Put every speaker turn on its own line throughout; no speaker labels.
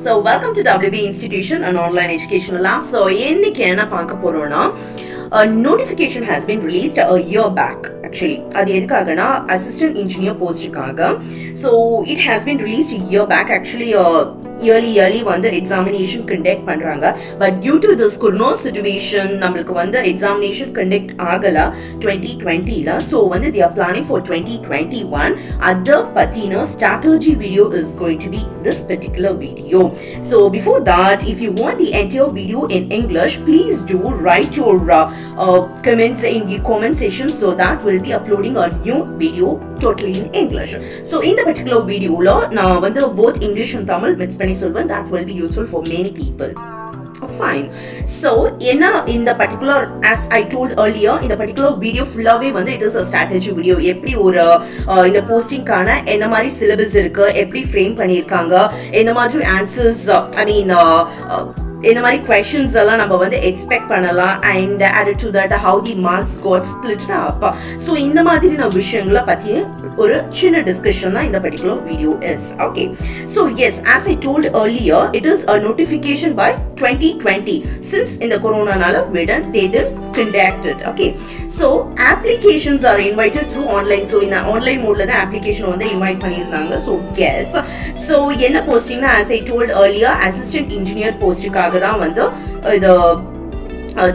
So welcome to WB Institution, an online educational lab. So இன்னைக்கு என்ன பார்க்க போறோம்னா a notification has been released a year back actually. அது எதுக்காகனா assistant engineer postக்காக. So it has been released a year back actually. Yearly வந்து examination conduct பண்றாங்க. But due to this corona situation நம்மளுக்கு வந்து examination conduct ஆகல 2020ல. So வந்து they are planning for 2021. Other patina strategy video is going to be this particular video. So before that, if you want the entire video in English, please do write your comments in the comment section, so that we'll be uploading a new video totally in English. So in the particular video la na vandu both English and Tamil mix panni solven, that will be useful for many people. Fine. So in the particular, as I told earlier, in the particular video fullave வந்து it is a strategy video. எப்படி ஒரு இந்த போஸ்டிங்கான என்ன மாதிரி syllabus இருக்கு, எப்படி frame பண்ணிருக்காங்க, என்ன மாதிரி ஆன்சர்ஸ் இந்த மாதிரி questions எல்லாம் நம்ம வந்து எக்ஸ்பெக்ட் பண்ணலாம், and added to that how the marks got split up. So இந்த மாதிரி விஷயங்களை பத்தி ஒரு சின்ன டிஸ்கஷன் தான் இந்த particular video is. Okay. So yes, as I told earlier, it is a notification by 2020. Since in the corona nala they didn't conduct it. Okay. So applications are invited through online. So in online mode la the application வந்து invite பண்ணிருந்தாங்க. So yes. So என்ன போஸ்டிங்னா, as I told earlier, assistant engineer போஸ்டுக்காக தான் வந்து இது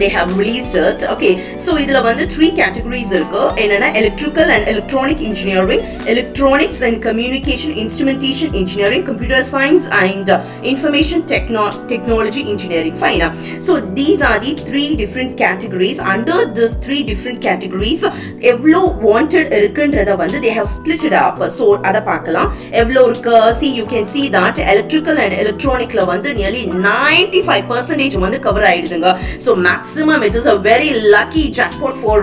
they have released it. Okay, so இதுல வந்து 3 categories இருக்கு. என்னன்னா electrical and electronic engineering, electronics and communication instrumentation engineering, computer science and information technology engineering. Fine. So these are the 3 different categories. Under these 3 different categories எவ்ளோ wanted இருக்குன்றத வந்து they have split it up. So அத பார்க்கலாம். எவ்ளோ இருக்கு, see you can see that electrical and electronicல வந்து nearly 95% வந்து cover ஆயிடுதுங்க. So maximum, it is a very lucky jackpot for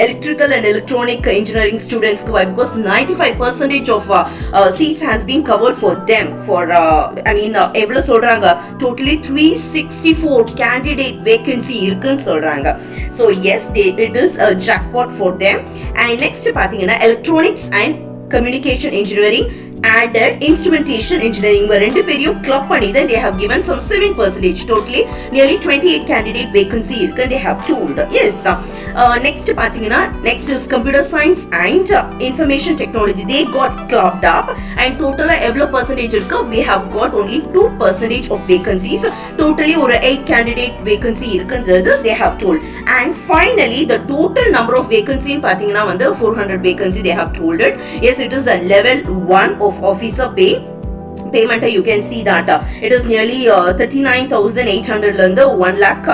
electrical and electronic engineering students. Why? Because 95% of seats has been covered for them. For எவ்வளவு சொல்றாங்க, totally 364 candidate vacancy இருக்குன்னு சொல்றாங்க. So yes, it is a jackpot for them. And next பாத்தீங்கன்னா electronics and communication engineering added instrumentation engineering ரெண்டு பேரையும் club பண்ணி தான் they have given some 7%, totally nearly 28 candidate vacancy இருக்கு, they have told. Yes. Next பாத்தீங்கன்னா, next is computer science and information technology. They got clubbed up and total எவ்வளவு percentage இருக்கு, we have got only 2% of vacancies. Totally ஒரு 8 candidate vacancy இருக்குன்றது they have told. And finally the total number of vacancy பாத்தீங்கன்னா வந்து 400 vacancy they have told it. Yes, it is a level 1 of officer payment. You can see that it is nearly 39,800 landa 1 lakh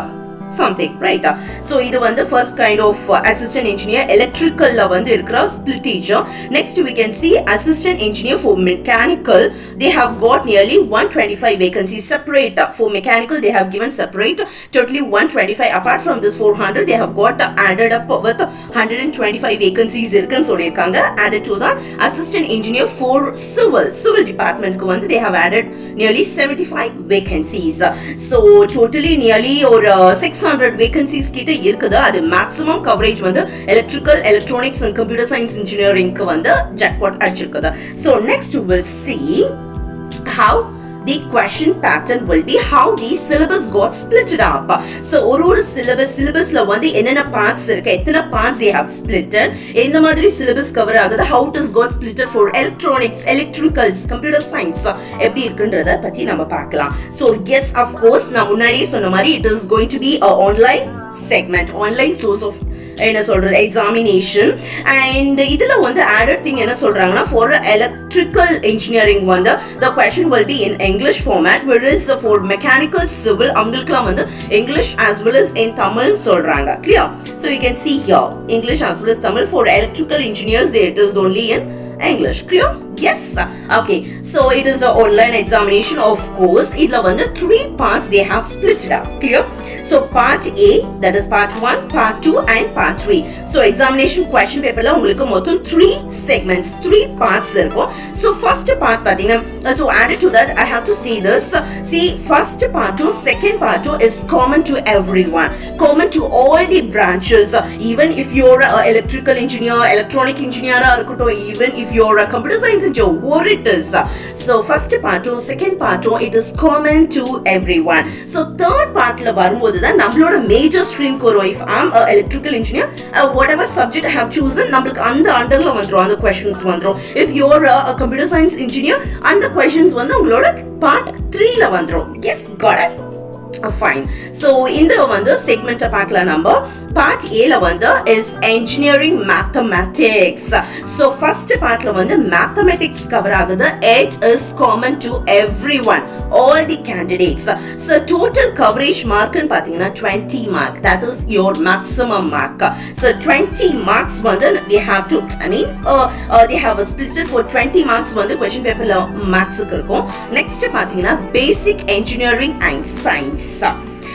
something, right? So இது வந்து first kind of assistant engineer electrical la வந்து இருக்கிற splitage. Next we can see assistant engineer for mechanical. They have got nearly 125 vacancies separate. For mechanical they have given separate totally 125. Apart from this 400, they have got added up with 125 vacancies இருக்குன்னு சொல்லிருக்காங்க. Added to that assistant engineer for civil department க்கு வந்து they have added nearly 75 vacancies. So totally nearly or 600 vacancies கிட்ட இருக்குது. அது maximum coverage வந்து electrical, electronics and computer science engineering க்கு வந்து jackpot அடிச்சிருக்குது. So next we will see how the question pattern will be, how the syllabus got split up. So ஒரு syllabusல வந்து என்னென்ன parts இருக்கு, எத்தனை parts they have splitted, எந்த மாதிரி syllabus cover ஆகுது, how it has got splitted for electronics, electricals, computer science எப்படி இருக்குன்றத பத்தி நம்ம பார்க்கலாம். So yes, of course நான் முன்னாடியே சொன்ன மாதிரி it is going to be a online segment, online source of என்ன சொல்றது examination. And இதுல வந்து added thing என்ன சொல்றாங்கன்னா, for electrical engineering வந்து the question will be in English format, whereas for mechanical civil அவங்களுக்குலாம் வந்து English as well as in Tamil சொல்றாங்க. Clear? So you can see here English as well as Tamil. For electrical engineers it is only in English. Clear? Yes. Okay. So it is an online examination, of course. இதுல வந்து 3 parts they have split it up. Clear? So part A, that is part 1, part 2 and part 3. So examination question paper la உங்களுக்கு மொத்தம் 3 segments, 3 parts இருக்கும். So first part பாத்தீங்கன்னா, so added to that I have to say this. See, first part 2, second part 2 is common to everyone, common to all the branches. Even if you're an electrical engineer, electronic engineer இருக்கட்டும், even if you're a computer science into what it is. So first part second part it is common to everyone. So third part la varumbodhu da nammaloda major stream ku varum. If I'm a electrical engineer, whatever subject I have chosen namukku and under la vandrum and questions vandrum. If you're a computer science engineer and the questions vandu ungaloda part 3 la vandrum. Yes, got it. Fine. So in the segment number part A la is engineering mathematics. So first part la mathematics cover agudha. It is common to everyone, all the candidates. So total coverage mark in pathina 20 mark, that is your maximum mark. So 20 marks we have to, they have a split for 20 marks question paper la maths irukum. Next pathina basic engineering and science.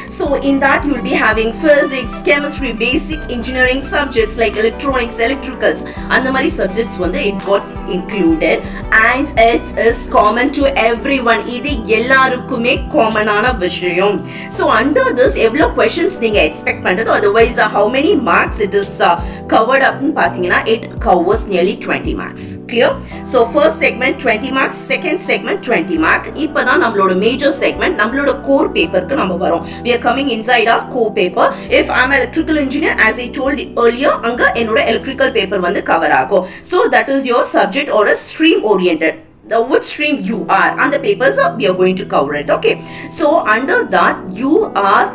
So in that you will be having physics, chemistry, basic engineering subjects like electronics, electricals, and the many subjects it got included, and it is common to everyone. Idu ellarukkume common ana vishayam. So under this evlo questions neenga expect pandrathu, otherwise how many marks it is covered up nu pathina, it covers nearly 20 marks. Clear? So first segment 20 marks, second segment 20 mark. Ipada nammaloda major segment, nammaloda core paper ku nam varum. We are coming inside our core paper. If I'm an electrical engineer, as I told earlier, anga enoda electrical paper cover ago. So that is your subject or a stream oriented, which stream you are, and the papers we are going to cover it. Okay, so under that you are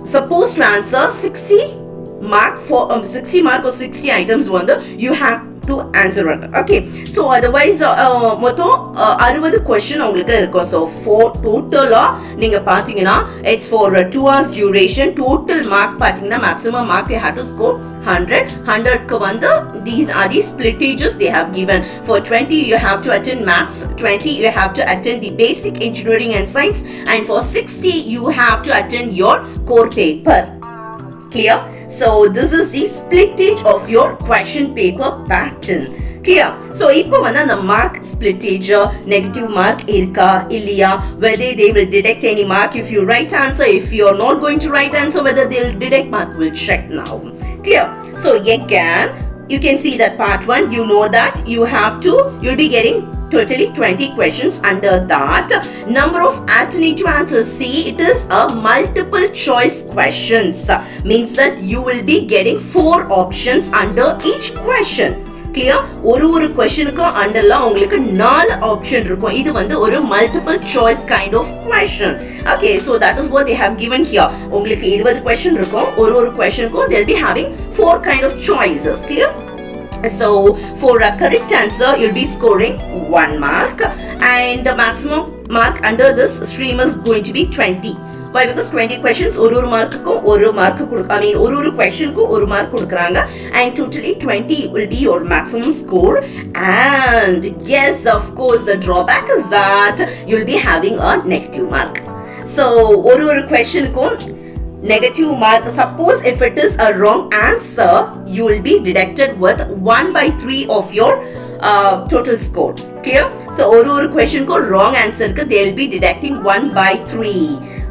supposed to answer 60 mark for 60 mark or 60 items you have to answer it. Okay, so otherwise மொத்தம் 60 question உங்களுக்கு இருக்கும். So for total நீங்க பாத்தீங்கன்னா it's for 2 hours duration. Total mark பாத்தீங்கன்னா maximum mark you have to score 100 க்கு these are the splittages they have given. For 20 you have to attend maths, 20 you have to attend the basic engineering and science, and for 60 you have to attend your core paper. Clear? So this is the splittage of your question paper pattern. Clear? So ipo the mark splittage, negative mark irka illiya, whether they will deduct any mark if you right answer, if you are not going to right answer, whether they will deduct mark, we'll check now. Clear? So again you can see that part 1, you know that you'll be getting totally 20 questions. Under that, number of alternative answers, see it is a multiple choice questions, means that you will be getting 4 options under each question. Clear? ஒரு questionக்கு underல உங்களுக்கு 4 option இருக்கும். இது ஒரு multiple choice kind of question. Okay, so that is what they have given here. உங்களுக்கு 20 question இருக்கும். ஒரு questionக்கு they'll be having 4 kind of choices. Clear? So for a correct answer you'll be scoring 1 mark, and the maximum mark under this stream is going to be 20. Why? Because 20 questions ஒரு mark-க்கு ஒரு mark ஒரு question-க்கு ஒரு mark கொடுக்கறாங்க, and totally 20 will be your maximum score. And yes, of course, the drawback is that you'll be having a negative mark. So ஒரு question-க்கு negative mark. Suppose if it is a wrong answer, you will be deducted with 1/3 of your total score. Clear? So ஒரு question ko wrong answer ku they will be deducting 1/3.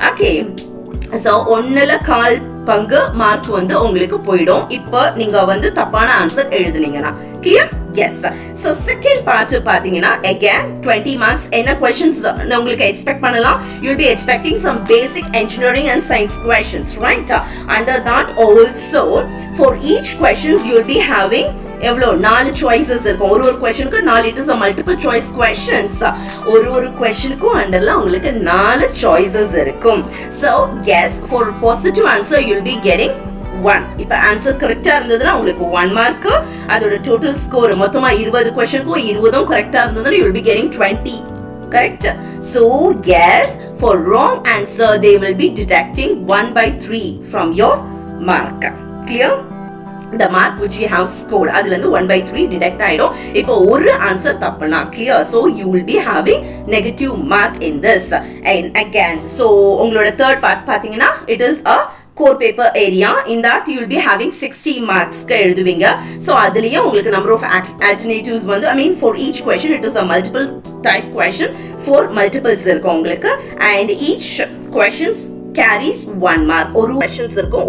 Okay, so ஒண்ணுல கால் பங்கு mark உங்களுக்கு போய்டும் இப்போ நீங்க தப்பான answer எழுதுனீங்கனா. Clear? Yes. So second part பாத்தீங்கன்னா again 20 marks. என்ன questions உங்களுக்கு expect பண்ணலாம்? You'll be expecting some basic engineering and science questions, right? Under that also for each questions you'll be having எவ்வளோ 4 choices இருக்கும். ஒரு questionக்கு 4, it is a multiple choice questions. ஒரு questionக்கு அண்டர்ல உங்களுக்கு 4 choices இருக்கும். So yes, for positive answer you'll be getting 1. இப்ப answer கரெக்ட்டா இருந்ததுனா உங்களுக்கு 1 மார்க். அதோட டோட்டல் ஸ்கோர் மொத்தமா 20 क्वेश्चनको 20 கரெக்ட்டா இருந்ததுனா you will be getting 20. Correct? So yes, for wrong answer they will be deducting 1/3 from your mark. Clear? The mark which you have scored அதுல இருந்து 1/3 deduct ஆயிடும். இப்போ ஒரு ஆன்சர் தப்புனா. Clear? So you will be having negative mark in this. And again, so உங்களோட third part பாத்தீங்கன்னா it is a core paper area. In that you will be having 60 marks எழுதுவீங்க. So அதுலயே உங்களுக்கு number of alternatives for each question it is a multiple type question. 4 multiples இருக்கும் உங்களுக்கு, and each questions carries 1 mark. ஒரு questions இருக்கும்,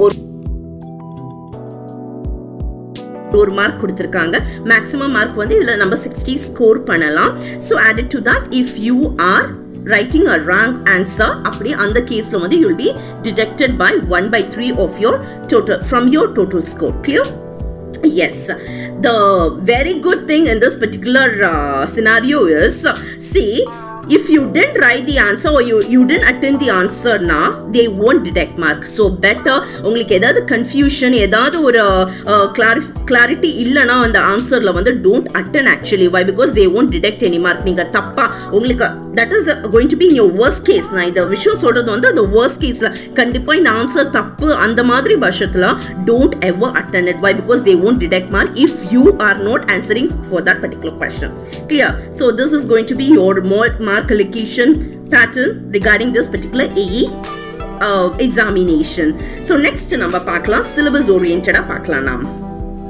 ஒரு mark கொடுத்திருக்காங்க. Maximum mark வந்து இதுல நம்ம 60 ஸ்கோர் பண்ணலாம். So added to that, if you are writing a wrong answer, அப்படி அந்த கேஸ்ல வந்து you will be deducted by 1/3 of your total from your total score. Clear? Yes. The very good thing in this particular scenario is, see, if you didn't write the answer or you didn't attend the answer na, they won't deduct mark. So better உங்களுக்கு ஏதாவது confusion, ஏதாவது ஒரு clarity இல்லனா அந்த ஆன்சர்ல வந்து don't attend actually. Why? Because they won't deduct any mark. நீங்க தப்பா உங்களுக்கு that is going to be in your worst case. நான் இந்த விஷயம் சொல்றது வந்து the worst caseல கண்டிப்பா இந்த ஆன்சர் தப்பு அந்த மாதிரி பட்சத்துல don't ever attend it. Why? Because they won't deduct mark if you are not answering for that particular question. Clear? So this is going to be your mark allocation pattern regarding this particular AE examination. So next நம்ம பார்க்கலாம் syllabus oriented பார்க்கலாம் நாம்.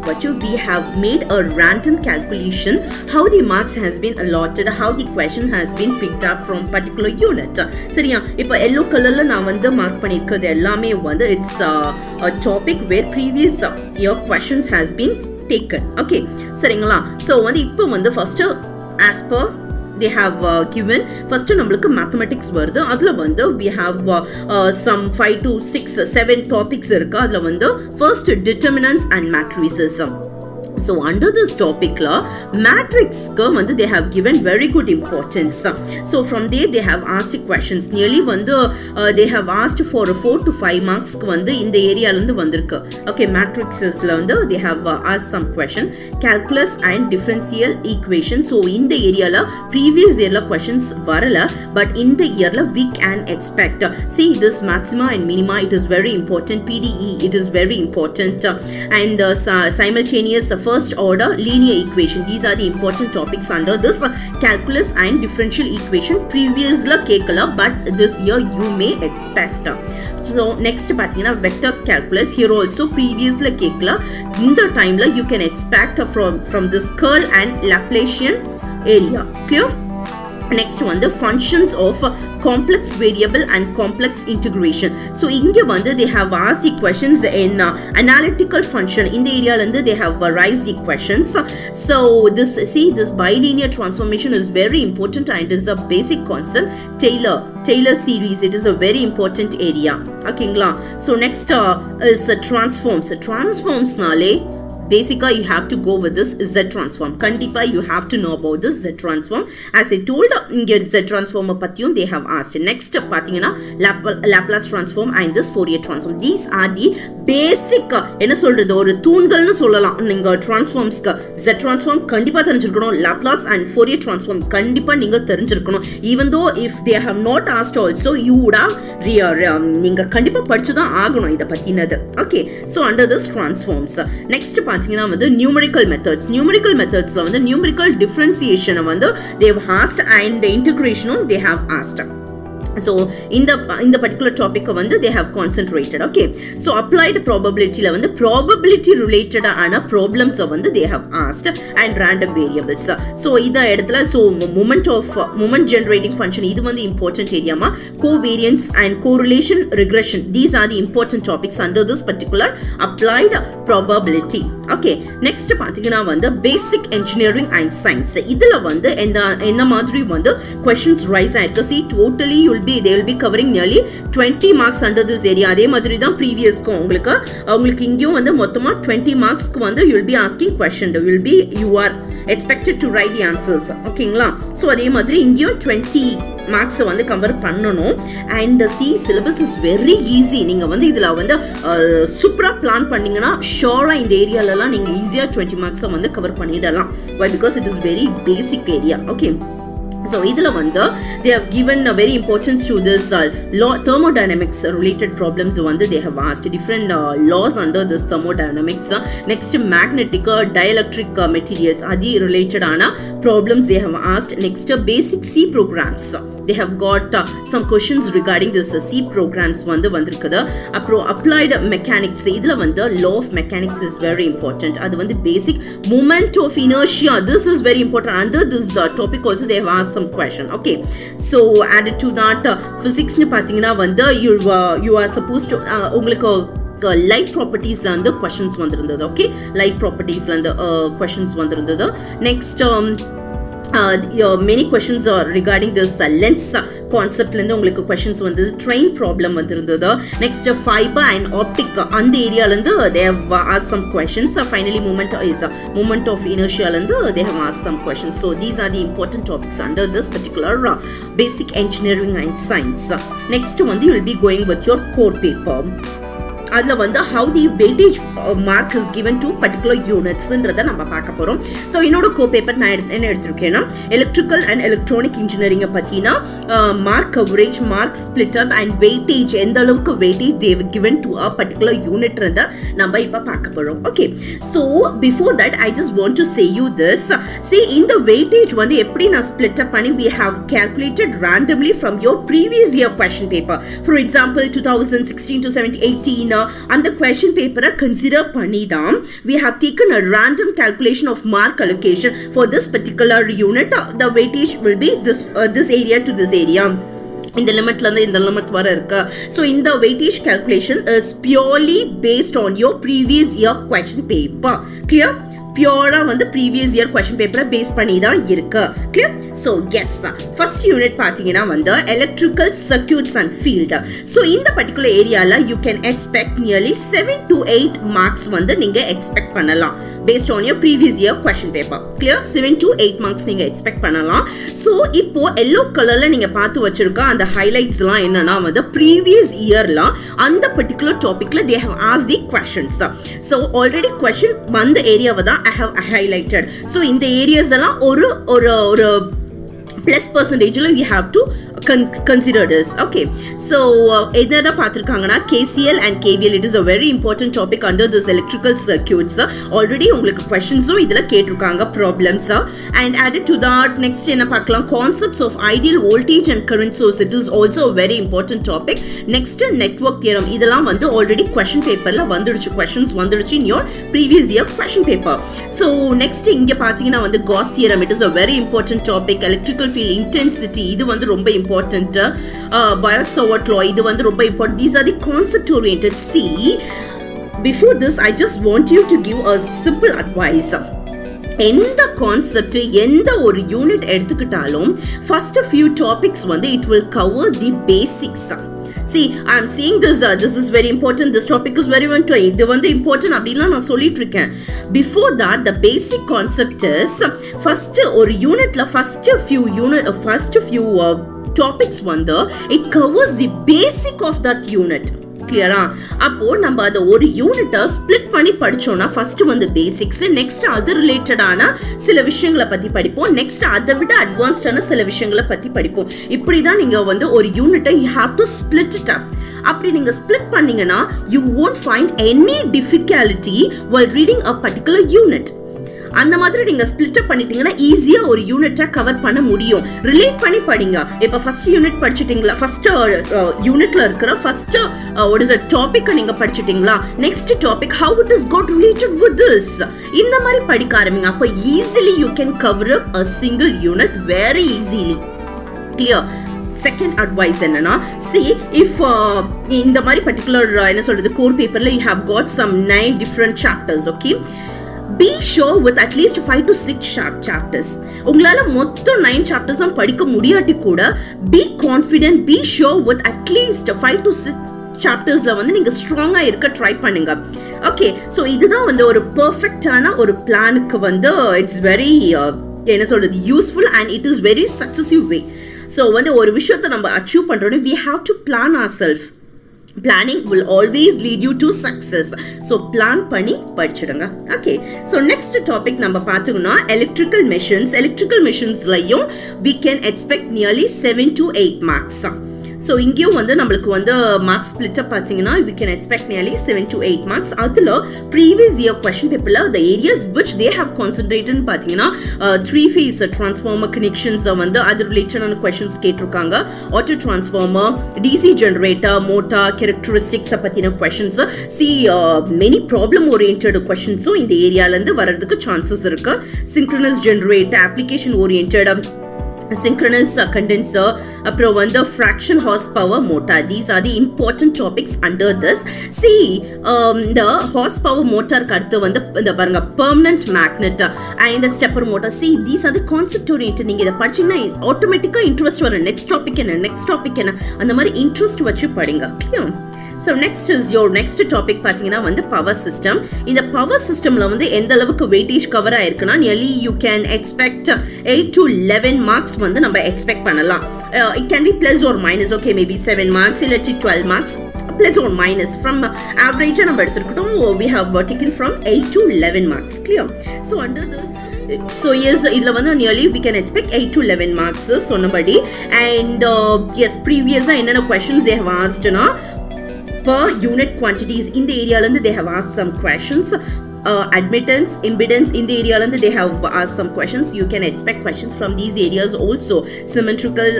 What we have made a random calculation how the marks has been allotted, how the question has been picked up from particular unit. சரியா? இப்போ yellow colorல நான் வந்து mark பண்ணிருக்கிறது எல்லாமே வந்து it's a topic where previous year questions has been taken. Okay, சரிங்களா? So வந்து இப்போ வந்து first as per they have given first நம்மளுக்கு mathematics வருது. அதுல வந்து we have some 5 to 6 7 topics இருக்கு. அதுல வந்து first determinants and matrices. So under this topic la matrix ku vandu they have given very good importance. So from there they have asked questions nearly vandu they have asked for 4 to 5 marks ku vandu இந்த ஏரியால இருந்து வந்திருக்கு. Okay, matrices la vandu they have asked some question calculus and differential equation. So இந்த ஏரியால previous year la questions வரல, but in the year la we can expect. See this maxima and minima, it is very important. PDE, it is very important, and simultaneous first order linear equation, these are the important topics under this calculus and differential equation. Previous la kekala, but this year you may expect. So next pathina vector calculus, here also previous la kekala, in the time la you can expect from this curl and Laplacian area. Clear? Next one, the functions of complex variable and complex integration. So inge vandu they have asked the questions in analytical function. In the area lande they have raised the questions. So this, see, this bilinear transformation is very important and is a basic concept. Taylor series, it is a very important area. Okay, so next is transforms. Transforms nale basically you have to go with this Z transform. Kandipa you have to know about this Z transform. As I told, inge Z transform pathiyum they have asked. Next pathina Laplace transform and this Fourier transform. These are the basic என்ன சொல்றது ஒரு தூண்கள்னு சொல்லலாம். நீங்க transformsக்கு Z transform கண்டிப்பா தெரிஞ்சிருக்கணும். Laplace and Fourier transform கண்டிப்பா நீங்க தெரிஞ்சிருக்கணும். Even though if they have not asked also you would have நீங்க கண்டிப்பா படிச்சு தான் ஆகணும் இத பத்தினது. Okay, so under this transforms next பாத்தீங்கன்னா வந்து numerical methodsல வந்து numerical differentiation வந்து they have asked and integration they have asked. So in the particular topic வந்து they have concentrated. Okay, so applied probability la வந்து probability related ஆன problems வந்து they have asked and random variables. So இத இடத்துல so moment generating function இது வந்து important area ma, covariance and correlation regression, these are the important topics under this particular applied probability. Okay, next பாத்தீங்கன்னா வந்து basic engineering and science, இதுல வந்து என்ன மாதிரி வந்து questions rise ஆயிருக்கு. See, totally they will be covering nearly 20 marks under this area. அதே மாதிரி தான் previous க்கு உங்களுக்கு இங்கேயும் வந்து மொத்தமா 20 marks க்கு வந்து you will be asking question, you are expected to write the answers. ஓகேங்களா? so அதே மாதிரி இங்கேயும் 20 marks வந்து கவர் பண்ணணும். and see, syllabus is very easy. நீங்க வந்து இதுல வந்து சூப்பரா பிளான் பண்ணீங்கன்னா ஷோரா இந்த ஏரியாலலாம் நீங்க ஈஸியா 20 marks வந்து கவர் பண்ணிடலாம். why? Because it is very basic area. okay, so idhula vandu they have given a very importance to this law thermodynamics related problems vandu they have asked different laws under this thermodynamics. Next magnetic dielectric materials adi related ana problems they have asked. Next basic C programs, they have got some questions regarding this C programs vandu vandirukkudu. Apro applied mechanics, idhula vandu law of mechanics is very important. Adu vandu basic moment of inertia, this is very important. Under this topic also they have asked some question. okay, so added to that physics nu pathina vandu you are supposed to உங்களுக்கு light ப்ராப்பர்ட்டிஸ்ல வந்து questions வந்திருந்தது. Okay, light ப்ராப்பர்ட்டிஸ்ல இருந்து questions வந்திருந்தது. Next many questions are regarding this lens concept la irundhu ungalku questions vandu train problem vandirundhathu. Next fiber and optic and area la irundhu they have asked some questions. Finally moment of inertia la irundhu they have asked some questions. So these are the important topics under this particular basic engineering and science. Next one you will be going with your core paper. அதுல வந்து how the weightage mark is given to particular units ன்றத நம்ம பார்க்க போறோம். So என்னோட கோ paper நான் என்ன எடுத்துர்க்கேன்னா electrical and electronic engineering பத்தினா mark coverage, mark split up and weightage, எந்த அளவுக்கு weightage they have given to a particular unit ன்றத நம்ம இப்ப பார்க்க போறோம். Okay, so before that I just want to say you this. See, in the weightage வந்து எப்படி நான் split up பண்ணி we have calculated randomly from your previous year question paper. For example 2016 to 17-18 அந்த question paper consider பண்ணி தான் we have taken a random calculation of mark allocation for this particular unit. The weightage will be this area to this area. இந்த லிமிட்ல இருந்து இந்த limit வர இருக்கு. So இந்த weightage calculation is purely based on your previous year question paper. Clear? பியூரா வந்து previous year question பேப்பரை base பண்ணி தான் இருக்கு. Clear? So yes, first unit பார்த்தீங்கன்னா வந்து electrical circuits and field. So இந்த பர்டிகுலர் ஏரியாவில் you can expect nearly 7 to 8 marks வந்து நீங்க எக்ஸ்பெக்ட் பண்ணலாம் based on your previous year question paper. Clear? 7 to 8 marks நீங்க எக்ஸ்பெக்ட் பண்ணலாம். ஸோ இப்போ எல்லோ கலர்ல நீங்க பார்த்து வச்சிருக்க அந்த ஹைலைட்ஸ்லாம் என்னன்னா வந்து ப்ரீவியஸ் இயர்ல அந்த பர்டிகுலர் டாபிக்ல they have asked the questions. So already question வந்த ஏரியாவை தான் I have highlighted. So in the areas எல்லாம் ஒரு plus percentage you have to consider this. Okay, so எதனா பார்த்திருக்காங்கன்னா KCL and KVL, it is a very important topic under this electrical circuits. Already உங்களுக்கு questions-உம் இதுல கேட்டிருக்காங்க, problems. And added to that next என்ன பார்க்கலாம், concepts of ideal voltage and current source, it is also a very important topic. Next network theorem, இதெல்லாம் வந்து already question paperல வந்துடுச்சு, questions வந்துடுச்சு in your previous year question paper. So next இங்க பார்த்தீங்கன்னா வந்து Gauss theorem, it is a very important topic. Electrical field intensity, இது வந்து ரொம்ப important. Biot-Savart law, இது வந்து ரொம்ப important. These are the concept oriented. See, before this I just want you to give a simple advice. எந்த concept எந்த ஒரு unit எடுத்துக்கிட்டாலும் first few topics வந்து it will cover the basics. See, I am saying this is very important, this topic is very important, இது வந்து important அப்படிலாம் நான் சொல்லிட்டு இருக்கேன். Before that the basic concept is first ஒரு யூனிட்ல first few topics வந்து it covers the basic of that unit. கிளியரா? அப்போ நம்ம அத ஒரு யூனிட்டை ஸ்பிளிட் பண்ணி படிச்சோம்னா ஃபர்ஸ்ட் வந்து பேசிக்ஸ், நெக்ஸ்ட் அது ரிலேட்டடான சில விஷயங்களை பத்தி படிப்போம், நெக்ஸ்ட் அதை விட அட்வான்ஸ்டான சில விஷயங்களை பத்தி படிப்போம். இப்படிதான் நீங்க வந்து ஒரு யூனிட்டை you have to split it up. அப்படி நீங்க ஸ்பிளிட் பண்ணீங்கன்னா you won't find any difficulty while reading a particular unit. அந்த மாதிரி நீங்க ஸ்பிளிட் அப் பண்ணிட்டீங்கன்னா ஈஸியா ஒரு யூனிட்டை கவர் பண்ண முடியும். ரிலேட் பண்ணி படிங்க. இப்ப ஃபர்ஸ்ட் யூனிட் படிச்சிட்டீங்களா, ஃபர்ஸ்ட் யூனிட்ல இருக்கிற first what is a topic நீங்க படிச்சிட்டீங்களா, next topic how it is got related with this, இந்த மாதிரி படிக்க ஆரம்பிங்க. அப்ப easily you can cover up a single unit very easily. Clear? Second advice என்னன்னா, see if இந்த மாதிரி பர்టిక్యులர் என்ன சொல்றது கோர் பேப்பர்ல you have got some 9 different chapters. Okay, be sure with at least 5 to 6 chapters. உங்களால மொத்தம் 9 chapters படிக்க முடியாட்டி கூட be confident, be sure with at least 5 to 6 chaptersல வந்து நீங்க ஸ்ட்ராங்கா இருக்க ட்ரை பண்ணுங்க. ஓகே, சோ இதுதான் வந்து ஒரு பெர்ஃபெக்ட்டான ஒரு பிளானுக்கு வந்து இட்ஸ் வெரி என்ன சொல்றது useful and it is very successive way. So வந்து ஒரு விஷயத்தை நம்ம அச்சீவ் பண்றோம்னா we have to plan ourselves. Planning will always lead you to success. So plan பண்ணி படிச்சிடுங்க. Okay, so next topic நம்ம பார்த்தோம்னா electrical machines-லையும் we can expect nearly 7 to 8 marks. So இங்கேயும் வந்து நம்மளுக்கு வந்து மார்க்ஸ் ஸ்பிளிட் அப் பார்த்தீங்கன்னா we can expect nearly 7 to 8 marks. அதுல previous year question paperல the areas which they have concentrated பார்த்தீங்கன்னா 3-phase transformer connections வந்து அது ரிலேட்டடான questions கேட்டிருக்காங்க. auto transformer, DC generator, motor characteristics பத்தின questions. See, many problem oriented questions இந்த ஏரியால இருந்து வரதுக்கு chances இருக்கு. synchronous generator, application oriented, synchronous condenser, அப்புறம் வந்து fraction horsepower motor. These are the important topics under this. See, the horsepower motor அடுத்து வந்து இந்த பாருங்க permanent magnet and stepper motor. See, these are the concept oriented. நீங்க இத படிச்சீங்கன்னா ஆட்டோமேட்டிக்கா இன்ட்ரெஸ்ட் வரும். நெக்ஸ்ட் டாபிக் என்ன அந்த மாதிரி இன்ட்ரெஸ்ட் வச்சு படிங்க. clear? So next is your next topic பாத்தீங்கன்னா வந்து power system. இந்த power systemல வந்து எந்த அளவுக்கு weightage cover ஆயிருக்குன்னா nearly you can expect 8 to 11 marks வந்து நம்ம expect பண்ணலாம். It can be plus or minus. Okay, maybe 7 marks இல்லட்டி 12 marks plus or minus. From average நம்ம எடுத்துக்கிட்டோம், we have taken from 8 to 11 marks. clear? So under this, so yes, இதுல வந்து nearly we can expect 8 to 11 marks சொன்னபடி. And yes, previous என்னென்ன questions they have asked na per unit quantities in the area landa they have asked some questions. Admittance, impedance in the area landa they have asked some questions. You can expect questions from these areas also. Symmetrical,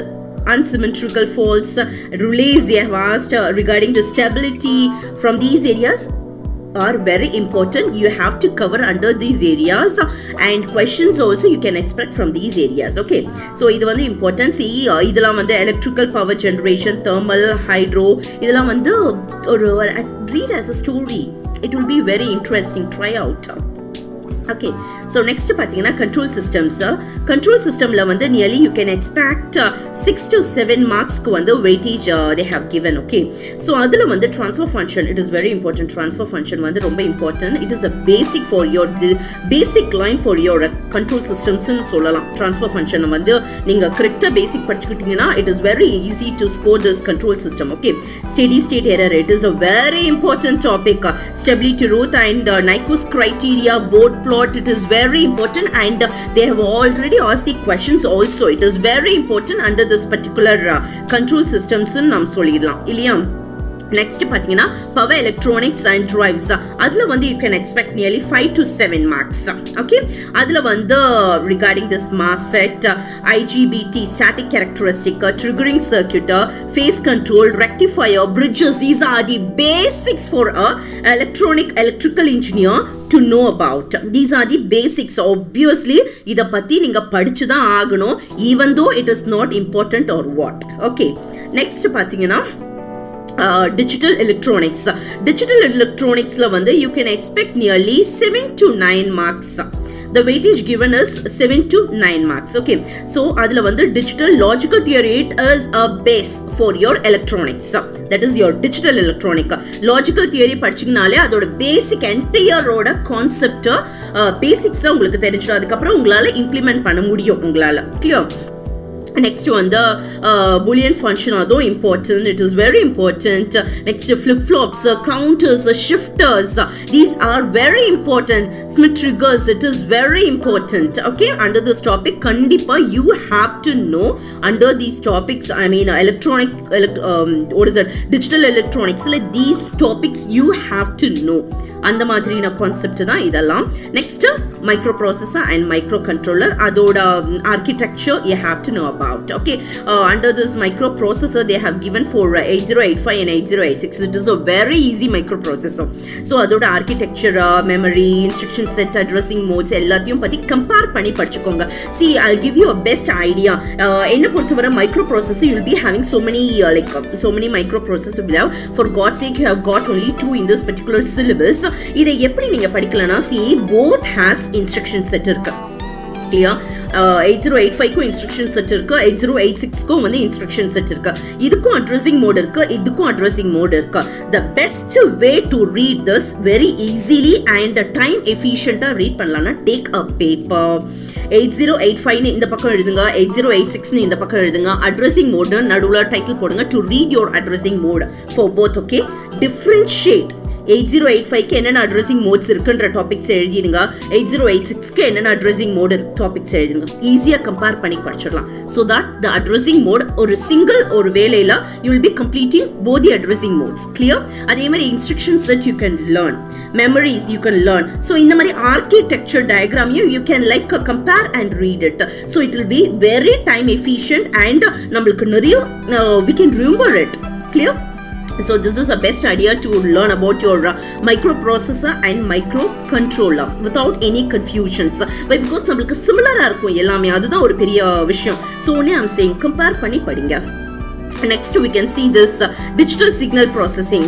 unsymmetrical faults, relays they have asked regarding the stability from these areas are very important. You have to cover under these areas, and questions also you can expect from these areas. Okay, so இது வந்து important. See, இதெல்லாம் வந்து electrical power generation, thermal, hydro, இதெல்லாம் வந்து ஒரு read as a story. It will be very interesting. Try out. Okay, so next பாத்தீங்கன்னா control systems. Control systemல வந்து nearly you can expect 6 to 7 marks க்கு வந்து weightage they have given. Okay, so அதுல வந்து transfer function, it is very important. Transfer function வந்து ரொம்ப important. It is a basic for your basic line for your control systems ன்னு சொல்லலாம். transfer function வந்து நீங்க கரெக்ட்டா basic படிச்சுக்கிட்டீங்கன்னா it is very easy to score this control system. Okay, steady state error, it is a very important topic. Stability Ruth and Nyquist criteria, board plot, it is very important, and they have already asked the questions also. It is very important under this particular control systems nam solidlam illaya. Next பாத்தீங்கன்னா power electronics and drives. அதுல வந்து you can expect nearly 5 to 7 marks. Okay, அதுல வந்து regarding this MOSFET, IGBT, static characteristic, triggering circuit, phase control, rectifier, bridges, these are the basics for a electrical engineer to know about. These are the basics. Obviously இத பத்தி நீங்க படிச்சு தான் ஆகணும், even though it is not important or what. Okay, next பாத்தீங்கன்னா digital electronics. Digital electronics la vanda you can expect nearly 7 to 9 marks. The weightage given is 7 to 9 marks. Okay, so adula vanda digital logical theory, it is a base for your electronics. That is your digital electronic. Logical theory படிச்சீங்கனாலே அதோட basic entire ஓட concept basics உங்களுக்கு தெரிஞ்சிடும். அதுக்கு அப்புறம் உங்களால implement பண்ண முடியும் உங்களால. clear? Next one, the Boolean function, although important, it is very important. Next, flip-flops, counters, shifters, these are very important. Smith triggers, it is very important. Okay, under this topic kandipa you have to know under these topics. I mean what is it, digital electronics, like these topics you have to know. அந்த மாதிரியான concept தான் இதெல்லாம். Next microprocessor and micro controller, அதோட architecture you have to know about. Okay, under this microprocessor they have given for 8085 and 8086. It is a very easy microprocessor. So அதோட architecture, memory, instruction set, addressing modes எல்லாத்தையும் பத்தி compare பண்ணி படிச்சுக்கோங்க. See, I'll give you a best idea. என்ன பொறுத்தவரை microprocessor you'll be having so many microprocessor will have. For God's sake, you have got only 2 in this particular syllabus. இதை எப்படி நீங்க படிக்கலனா, see, both has instruction set இருக்கு. clear? 8085 க்கு instruction set இருக்கு, 8086 க்கு வந்து instruction set இருக்கு. இதுக்கும் addressing mode இருக்கு, இதுக்கும் addressing mode இருக்கு. The best way to read this very easily and time efficient read பண்ணலாம்னா take a paper. 8085 னு இந்த பக்கம் எழுதுங்க, 8086 னு இந்த பக்கம் எழுதுங்க. addressing mode நடுவுல டைட்டில் போடுங்க to read your addressing mode for both. Okay, differentiate 8085 க்கு என்னென்ன அட்ரஸிங் மோட்ஸ் இருக்குன்ற டாபிக்ஸ் எழுதிடுங்க, 8086 க்கு என்னென்ன அட்ரஸிங் மோட் டாபிக்ஸ் எழுதுங்க. ஈஸியா கம்பேர் பண்ணி படிச்சிடலாம். so that the addressing mode ஒரு சிங்கிள் ஒரு வேலையில you will be completing both the addressing modes. clear? அதே மாதிரி instruction set you can learn, memories you can learn. so இந்த மாதிரி architecture diagram you can like compare and read it. so it will be very time efficient and நம்மளுக்கு நிறைய we can remember it. clear? So this is the best idea to learn about your microprocessor and microcontroller without any confusions. But because நம்மளுக்கு சிமிலரா இருக்கும் எல்லாமே, அதுதான் ஒரு பெரிய விஷயம். So only I'm saying compare பண்ணி படிங்க. Next we can see this digital signal processing.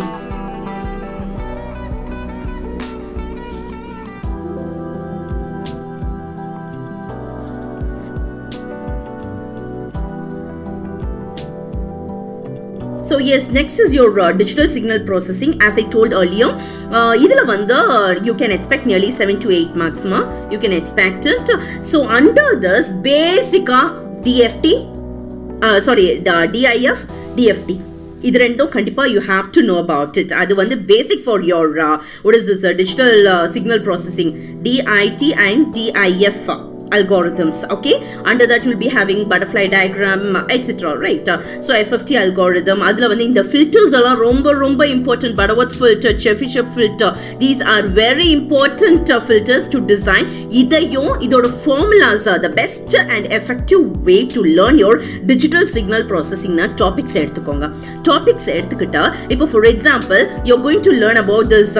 So yes, next is your digital signal processing. As I told earlier, idhula vandu you can expect nearly 7 to 8 marks ma. You can expect it. So under this basic DFT, DIF, DFT. இது ரெண்டும் கண்டிப்பா you have to know about it. அது வந்து basic for your what is this digital signal processing, DIT and DIF algorithms. Okay, under that you'll be having butterfly diagram, etc. Right? So FFT algorithm, adula வந்து இந்த filters எல்லாம் ரொம்ப important. Butterworth filter, Chebyshev filter, these are very important filters to design. இதையும் இதோட formulas are the best and effective way to learn your digital signal processing na topics எடுத்துக்கிட்டா இப்போ for example you're going to learn about this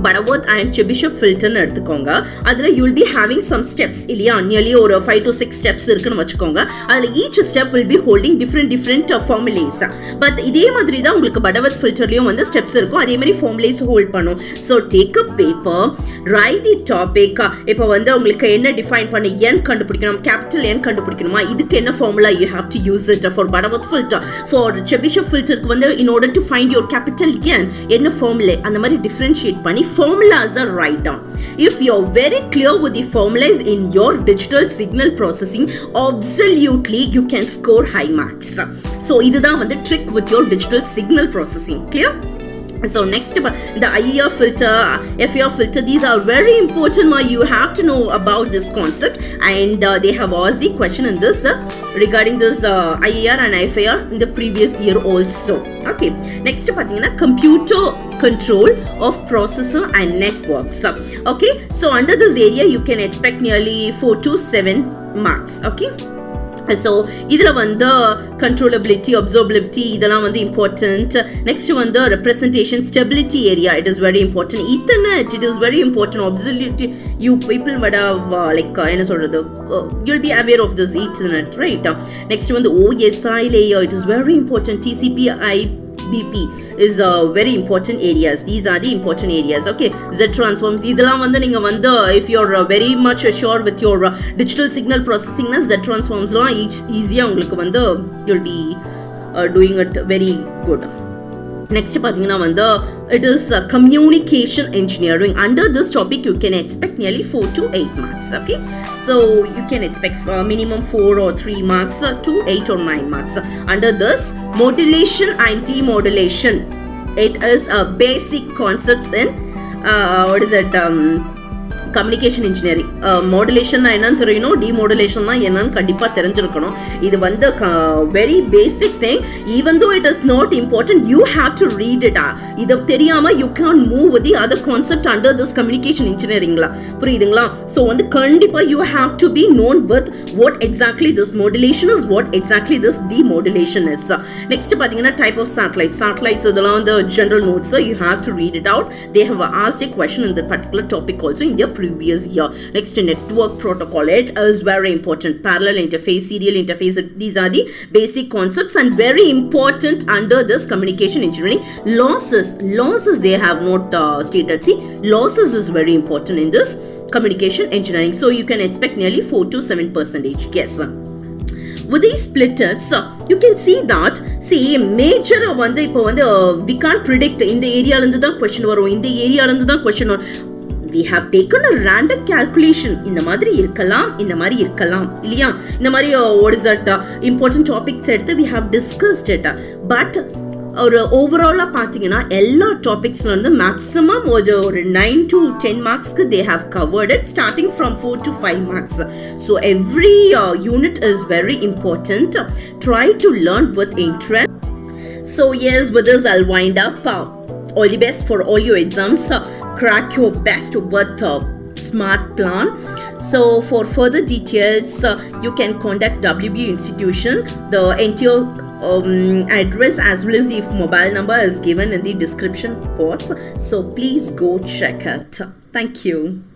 Butterworth and Chebyshev filter எடுத்துக்கோங்க. அதுல you will be having some steps இல்லையா, nearly ஒரு 5 to 6 steps இருக்குன்னு வச்சுக்கோங்க. அதுல each step will be holding different formulas. But இதே மாதிரி தான் உங்களுக்கு Butterworth filterலயும் வந்து steps இருக்கும், அதே மாதிரி formulas hold பண்ணும். So take a paper, write the topic. இப்போ வந்து உங்களுக்கு என்ன define பண்ண n கண்டுபிடிக்கணும், capital N கண்டுபிடிக்கணுமா, இதுக்கு என்ன formula you have to use it for Butterworth filter. For Chebyshev filterக்கு வந்து in order to find your capital N என்ன formula, அந்த மாதிரி differentiate பண்ணி formulas are write down. If you're very clear with the formulas in your digital signal processing, absolutely you can score high marks. So இதுதான் வந்து trick with your digital signal processing. Clear? So next, the IER filter, FER filter, these are very important. You have to know about this concept, and they have asked the question in this regarding this IER and FER in the previous year also. Okay, next computer control of processor and networks. Okay, so under this area you can expect nearly 4 to 7 marks. Okay, so idhula vandu controllability, observability idella vandu important. Next vandu representation stability area, it is very important. Ethernet, it is very important. Observability, you people would have enna solradhu, you'll be aware of this Ethernet, right? Next vandu OSI layer, it is very important. TCP IBP is very important areas. These are the important areas. Okay, Z transforms idella vandu neenga vandu if you're very much sure with your digital signal processing na Z transforms la easy ungalku vandu you'll be doing it very good. Next pathina vandu it is communication engineering. Under this topic you can expect nearly 4 to 8 marks. Okay, so you can expect minimum 4 or 3 marks to 8 or 9 marks. Under this modulation and demodulation, it is a basic concepts in what is it communication engineering. Modulation na enna theriyano, demodulation na enna kandipa therinjirukano. Idu vandu very basic thing. Even though it is not important, you have to read it. Idu theriyama you can't move with the other concept under this communication engineering la, puriyudungla. So vandu kandipa you have to be known with what exactly this modulation is, what exactly this demodulation is. Next pathina type of satellites idella the general notes, you have to read it out. They have asked a question in the particular topic also in their previous year. Next, network protocol, it is very important. Parallel interface, serial interface, these are the basic concepts and very important under this communication engineering. Losses they have not stated. See, losses is very important in this communication engineering. So you can expect nearly 4 to 7%. Yes. With these splitters, you can see that major வந்து இப்போ வந்து we can't predict இந்த ஏரியால இருந்து தான் question வரும், இந்த ஏரியால இருந்து தான் question வரும். We have taken a random calculation. இந்த மாதிரி இருக்கலாம், இந்த மாதிரி இருக்கலாம் இல்லையா, இந்த மாதிரி what is that important topics எடுத்து we have discussed it. But ஒரு ஓவராலா பாத்தீங்கன்னா எல்லா டாபிக்ஸ்ல இருந்து மேக்ஸிமம் ஒரு 9 to 10 மார்க்ஸ்க்கு they have covered it, starting from 4 to 5 marks. So every unit is very important. Try to learn with interest. So yes, with this I'll wind up. All the best for all your exams. Crack your best with a smart plan. So for further details, you can contact WBU institution. The entire address as well as the mobile number is given in the description box. So please go check it. Thank you.